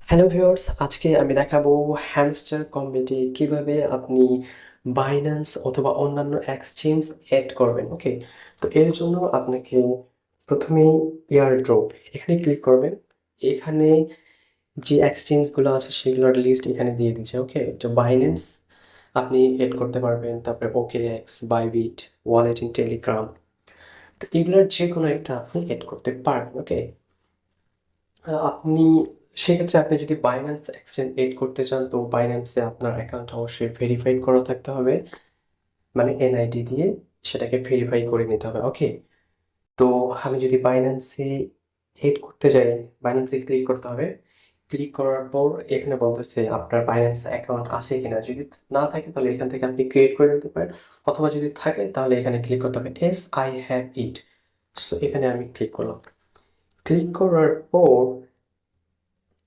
Hello viewers, আজকে আমি দেখাবো হ্যামস্টার কম্বেটে কিভাবে আপনি বাইন্যান্স অথবা অন্যান্য এক্সচেঞ্জ অ্যাড করবেন। ওকে, তো এর জন্য আপনাকে প্রথমেই এয়ারড্রপ এখানে ক্লিক করবেন। এখানে যে এক্সচেঞ্জগুলো আছে সেগুলোর লিস্ট এখানে দিয়ে দিচ্ছে। ওকে, তো বাইন্যান্স আপনি অ্যাড করতে পারবেন, তারপরে OKX, Bybit, wallet in Telegram, তো এগুলোর যে কোনো একটা আপনি অ্যাড করতে পারবেন। ওকে, আপনি সেক্ষেত্রে আপনি যদি বাইন্যান্স এক্সচেঞ্জ এড করতে চান, তো বাইন্যান্সে আপনার অ্যাকাউন্ট অবশ্যই ভেরিফাইড করা থাকতে হবে, মানে এনআইডি দিয়ে সেটাকে ভেরিফাই করে নিতে হবে। ওকে, তো আমি যদি বাইন্যান্সে এড করতে যাই, বাইন্যান্সে ক্লিক করতে হবে। ক্লিক করার পর এখানে বলতেছে আপনার বাইন্যান্স অ্যাকাউন্ট আছে কিনা। যদি না থাকে তাহলে এখান থেকে আপনি ক্রিয়েট করে নিতে পারেন, অথবা যদি থাকে তাহলে এখানে ক্লিক করতে হবে S I have it. So এখানে আমি ক্লিক করলাম। ক্লিক করার পর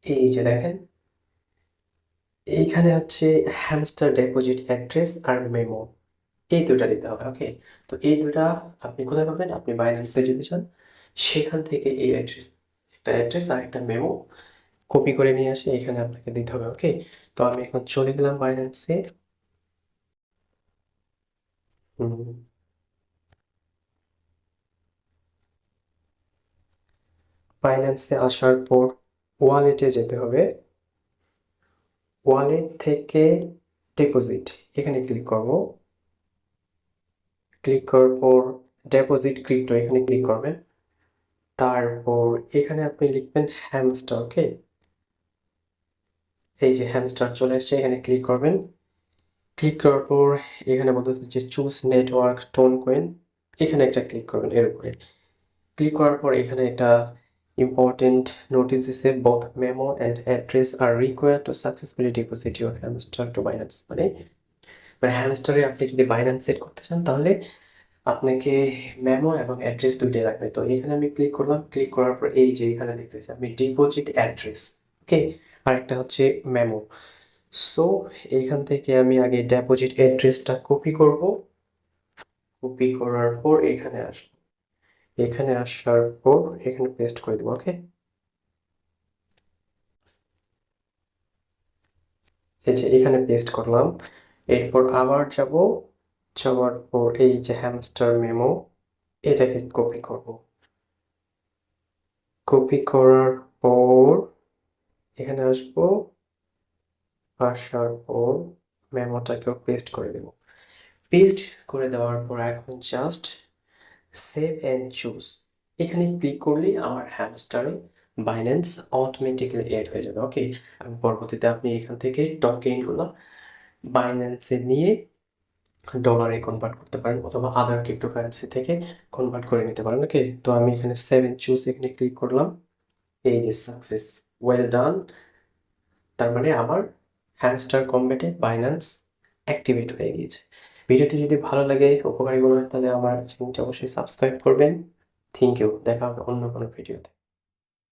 এই যে দেখেন, এইখানে হচ্ছে হ্যামস্টার ডিপোজিট অ্যাড্রেস আর মেমো, এই দুটা দিতে হবে। ওকে, তো এই দুটা আপনি কোথায় পাবেন? আপনি বাইন্যান্সে যদি চান সেখান থেকে এই অ্যাড্রেস, একটা অ্যাড্রেস আর একটা মেমো কপি করে নিয়ে আসে এখানে আপনাকে দিতে হবে। ওকে, তো আমি এখন চলে গেলাম বাইন্যান্সে। বাইন্যান্সে আসার পর ওয়ালেটে যেতে হবে। ওয়ালেট থেকে ডিপোজিট এখানে ক্লিক করব। ক্লিক করার পর ডিপোজিট ক্রিপ্টো এখানে ক্লিক করবেন। তারপর এখানে আপনি লিখবেন হ্যামস্টার। ওকে, এই যে হ্যামস্টার চলে এসেছে, এখানে ক্লিক করবেন। ক্লিক করার পর এখানে বলতেছে যে চুজ নেটওয়ার্ক টোন কয়েন, এখানে একটা ক্লিক করবেন। এর উপরে ক্লিক করার পর এখানে একটা ইম্পর্টেন্ট নোটিস দিছে, both memo and address R required to successfully deposit your hamster two Binance. মানে মানে হ্যামস্টারে আপনি যদি বাইন্যান্স সেট করতে চান তাহলে আপনাকে মেমো এবং অ্যাড্রেস দুইটাই লাগবে। তো এখানে আমি ক্লিক করলাম। ক্লিক করার পর এই যে এখানে দেখতেছি আমি ডিপোজিট অ্যাড্রেস। ওকে, আর একটা হচ্ছে মেমো। সো এইখান থেকে আমি আগে ডিপোজিট অ্যাড্রেসটা কপি করব। কপি করার পর এখানে আসবো। এখানে আসার পর এখানে পেস্ট করে দেবো। ওকে, এই যে এখানে পেস্ট করলাম। এরপর আবার যাব, যাওয়ার পর এই যে হ্যামস্টার মেমো এটাকে কপি করব। কপি করার পর এখানে আসবো। আসার পর মেমোটাকেও পেস্ট করে দেব। পেস্ট করে দেওয়ার পর এখন জাস্ট সেভ অ্যান্ড চুজ এখানে ক্লিক করলেই আমার হ্যামস্টারে বাইন্যান্স অটোমেটিক্যালি অ্যাড হয়ে যাবে। ওকে, এবং পরবর্তীতে আপনি এখান থেকে টোকেনগুলো বাইন্যান্সে নিয়ে ডলারে কনভার্ট করতে পারেন, অথবা আদার ক্রিপ্টোকারেন্সি থেকে কনভার্ট করে নিতে পারেন। ওকে, তো আমি এখানে সেভ অ্যান্ড চুজ এখানে ক্লিক করলাম। এই যে সাকসেস, ওয়েল ডান। তার মানে আমার হ্যামস্টার কম্বেটে বাইন্যান্স অ্যাক্টিভেট হয়ে গিয়েছে। ভিডিওটি যদি ভালো লাগে, উপকারী মনে হয়, তাহলে আমার চ্যানেলটি অবশ্যই সাবস্ক্রাইব করবেন। থ্যাংক ইউ, দেখা হবে অন্য কোনো ভিডিওতে।